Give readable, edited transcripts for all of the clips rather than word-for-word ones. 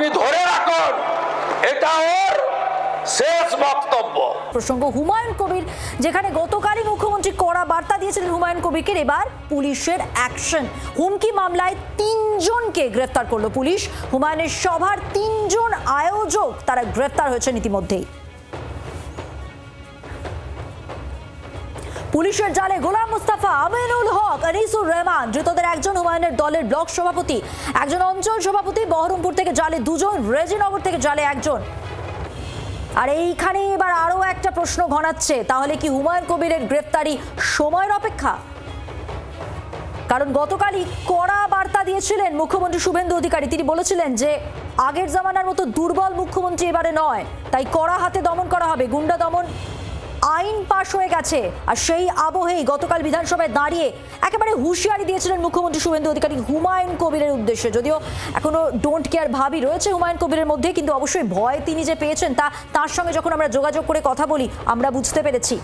আপনি ধরে রাখুন, এটা ওর শেষ বক্তব্য। প্রসঙ্গ হুমায়ুন কবির, যেখানে গতকালই মুখ্যমন্ত্রী কড়া বার্তা দিয়েছিলেন হুমায়ুন কবিরকে, এবার পুলিশের অ্যাকশন। হুমকি মামলায় 3 জনকে গ্রেফতার করলো পুলিশ। হুমায়ুনের সভার 3 জন আয়োজক তারা গ্রেফতার হয়েছেন ইতিমধ্যেই। পুলিশের জালে গোলাম মুস্তাফা, আমিনুল হক, আনিসুর রহমান ধৃতদের একজন হুমায়ুনের দলের ব্লক সভাপতি, একজন অঞ্চল সভাপতি, বহরমপুর থেকে জালে 2 জন, রেজিনগর থেকে জালে 1 জন। আর এইখানে এবার আরো একটা প্রশ্ন ঘনাচ্ছে, তাহলে কি হুমায়ুন কবিরের গ্রেফতারি সময়ের অপেক্ষা? কারণ গতকালই কড়া বার্তা দিয়েছিলেন মুখ্যমন্ত্রী শুভেন্দু অধিকারী। তিনি বলেছিলেন যে আগের জামানার মতো দুর্বল মুখ্যমন্ত্রী এবারে নয়, তাই কড়া হাতে দমন করা হবে। গুন্ডা দমন আইন পাশ হয়ে গেছে, আর সেই আবহেই গতকাল বিধানসভায় দাঁড়িয়ে একেবারে হুঁশিয়ারি দিয়েছিলেন মুখ্যমন্ত্রী শুভেন্দু অধিকারী হুমায়ুন কবিরের উদ্দেশ্যে। যদিও এখনো ডোন্ট কেয়ার ভাবই রয়েছে হুমায়ুন কবিরের মধ্যে, কিন্তু অবশ্যই ভয় তিনি যে পেয়েছেন তা তার সঙ্গে যখন আমরা যোগাযোগ করে কথা বলি আমরা বুঝতে পেরেছি।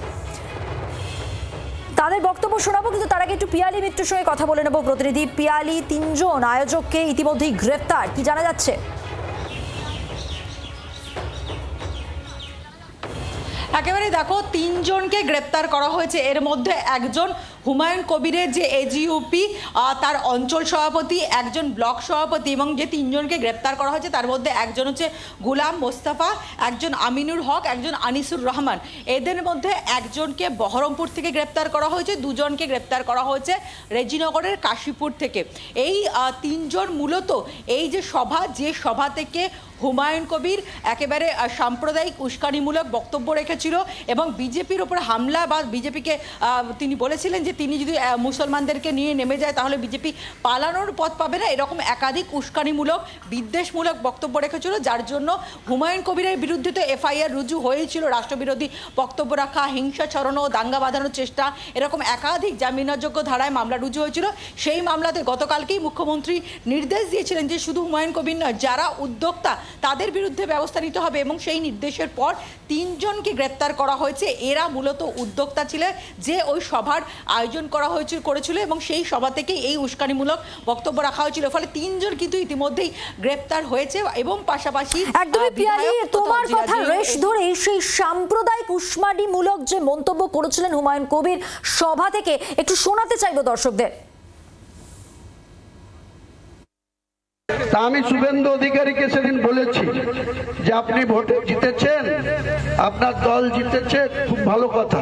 তাদের বক্তব্য শোনাবো, কিন্তু তার আগে একটু পিয়ালি মিত্রের সঙ্গে কথা বলে নেব। প্রতিনিধি পিয়ালি, 3 জন আয়োজককে ইতিমধ্যেই গ্রেফতার, কি জানা যাচ্ছে? একেবারে দেখো, 3 জনকে গ্রেপ্তার করা হয়েছে। এর মধ্যে একজন হুমায়ুন কবিরের যে এজিইউপি তার অঞ্চল সভাপতি, একজন ব্লক সভাপতি, এবং যে 3 জনকে গ্রেপ্তার করা হয়েছে তার মধ্যে একজন হচ্ছে গোলাম মোস্তফা, একজন আমিনুল হক, একজন আনিসুর রহমান। এদের মধ্যে একজনকে বহরমপুর থেকে গ্রেপ্তার করা হয়েছে, 2 জনকে গ্রেপ্তার করা হয়েছে রেজিনগরের কাশীপুর থেকে। এই 3 জন মূলত এই যে সভা থেকে হুমায়ুন কবির একেবারে সাম্প্রদায়িক উস্কানিমূলক বক্তব্য রেখেছিল এবং বিজেপির ওপর হামলা বা বিজেপিকে তিনি বলেছিলেন যে তিনি যদি মুসলমানদেরকে নিয়ে নেমে যায় তাহলে বিজেপি পালানোর পথ পাবে না, এরকম একাধিক উস্কানিমূলক বিদ্বেষমূলক বক্তব্য রেখেছিল, যার জন্য হুমায়ুন কবিরের বিরুদ্ধে তো এফআইআর রুজু হয়েছিল। রাষ্ট্রবিরোধী বক্তব্য রাখা, হিংসা ছড়ানো, দাঙ্গা বাঁধানোর চেষ্টা, এরকম একাধিক জামিনযোগ্য ধারায় মামলা রুজু হয়েছিল। সেই মামলাতে গতকালকেই মুখ্যমন্ত্রী নির্দেশ দিয়েছিলেন যে শুধু হুমায়ুন কবির নয়, যারা উদ্যোক্তা তাদের বিরুদ্ধে ব্যবস্থা নিতে হবে, এবং সেই নির্দেশের পর 3 জনকে গ্রেপ্তার করা হয়েছে। এরা মূলত উদ্যোক্তা ছিলেন যে ওই সভার আয়োজন করেছিল এবং সেই সভা থেকে এই উস্কানিমূলক বক্তব্য রাখা হয়েছিল। ফলে 3 জন কিন্তু ইতিমধ্যেই গ্রেপ্তার হয়েছে এবং পাশাপাশি একদমই পিয়ালি, তোমার কথা রেশ ধরে সেই সাম্প্রদায়িক উস্কানিমূলক যে মন্তব্য করেছিলেন হুমায়ুন কবির সভা থেকে একটু শোনাতে চাইবো দর্শকদের। তা আমি শুভেন্দু অধিকারীকে সেদিন বলেছি যে আপনি ভোটে জিতেছেন, আপনার দল জিতেছে, খুব ভালো কথা,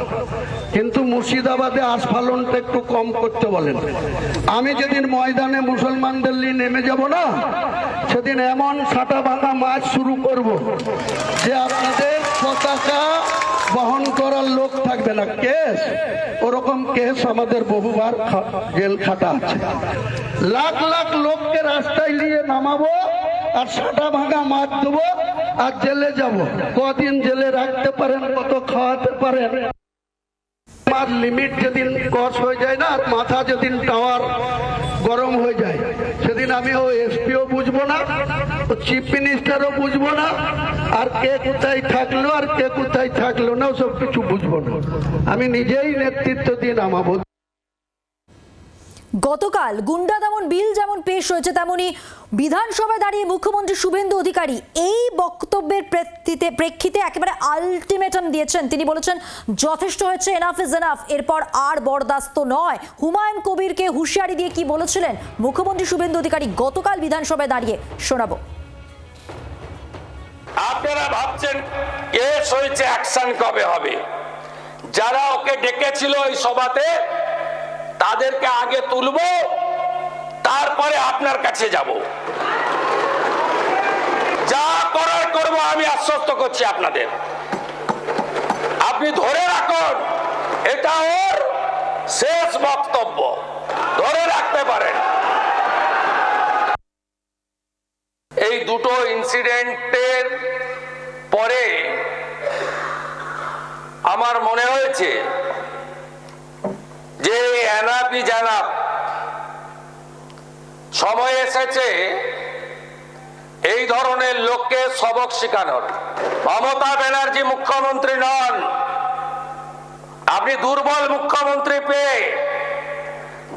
কিন্তু মুর্শিদাবাদে আস্ফালনটা একটু কম করতে বলেন। আমি যেদিন ময়দানে মুসলমানদের নিয়ে নেমে যাব না, সেদিন এমন সাটা ভাঙা মাছ শুরু করব যে আপনাদের পতাকা বহন করার লোক থাকবে না। কেস ওরকম কেস আমাদের বহুবার জেল খাটা আছে। লাখ লাখ লোককে রাস্তায় নিয়ে নামাবো আর সাটা ভাঙা মাছ দেবো আর জেলে যাব। কদিন জেলে রাখতে পারেন, কত খাওয়াতে পারেন। আমার লিমিট যেদিন ক্রস হয়ে যায় না, আর মাথা যেদিন টাওয়ার গরম হয়ে যায়, সেদিন আমি ও এসপিও বুঝবো না, ও চিফ মিনিস্টারও বুঝবো না, আর কে কোথায় থাকলো আর কে কোথায় থাকলো না সব কিছু বুঝবো না। আমি নিজেই নেতৃত্ব দিয়ে নামাবো। গতকাল গুন্ডা দমন বিল যেমন পেশ হয়েছে, তেমনি বিধানসভায় দাঁড়িয়ে মুখ্যমন্ত্রী শুভেন্দু অধিকারী এই বক্তব্যের প্রেক্ষিতে একেবারে আলটিমেটাম দিয়েছেন। তিনি বলেছেন যথেষ্ট হয়েছে, এনাফ ইজ এনাফ, এরপর আর বরদাস্ত নয়। হুমায়ুন কবিরকে হুঁশিয়ারি দিয়ে কি বলেছিলেন মুখ্যমন্ত্রী শুভেন্দু অধিকারী গতকাল বিধানসভায় দাঁড়িয়ে, শোনাবো। আপনারা ভাবছেন কেস হয়েছে, অ্যাকশন কবে হবে? যারা ওকে ডেকেছিল ওই সভাতে তাদেরকে আগে তুলবো, তারপরে আপনার কাছে যাব। যা করার করব, আমি আশ্বস্ত করছি আপনাদের। আপনি ধরে রাখুন, এটা ওর শেষ বক্তব্য, ধরে রাখতে পারেন। এই দুটো ইনসিডেন্টের পরে আমার মনে হয়েছে যে এনাফি জানাব, সময় এসেছে এই ধরনের লোককে সবক শেখানোর। মমতা ব্যানার্জি মুখ্যমন্ত্রী নন, আপনি দুর্বল মুখ্যমন্ত্রী পেয়ে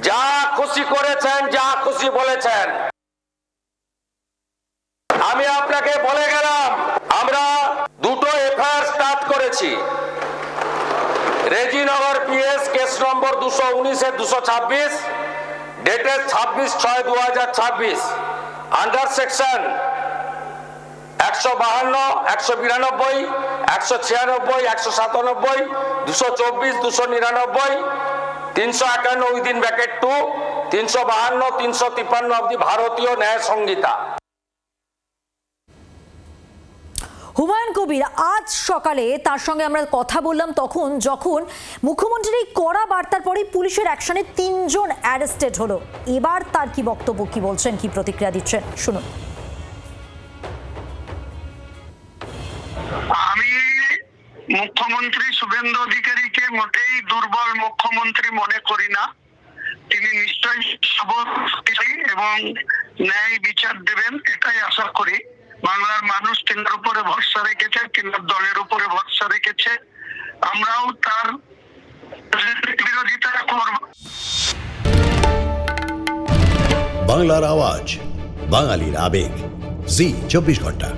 যা খুশি করেছেন, যা খুশি বলেছেন। আমি আপনাকে আপনাকে বলে গেলাম আমরা দুটো এফআইআর স্টার্ট করেছি। Rejinagar PS case number 219/226 dated 26/6/2026 under section 152, 192, 196, 197, 224, 299, 351 within bracket 2, 352, 353 of the ভারতীয় ন্যায় সংহিতা। হুমায়ুন কবির আজ সকালে তার সঙ্গে আমরা কথা বললাম যখন মুখ্যমন্ত্রীর এই কড়া বার্তার পরে পুলিশের অ্যাকশনে 3 জন অ্যারেস্টেড হলো। এবার তার কি বক্তব্য, কি বলছেন, কি প্রতিক্রিয়া দিচ্ছেন শুনুন। আমি মুখ্যমন্ত্রী শুভেন্দু অধিকারীকে মোটেই দুর্বল মুখ্যমন্ত্রী মনে করি না। তিনি নিশ্চয়ই সবল এবং ন্যায় বিচার দেবেন, এটাই আশা করি। বাংলার মানুষ তিনার উপরে ভরসা রেখেছে, তিনার দলের উপরে ভরসা রেখেছে, আমরাও তার বিরোধিতা করব। বাংলার আওয়াজ, বাঙালির আবেগ, জি 24 ঘন্টা।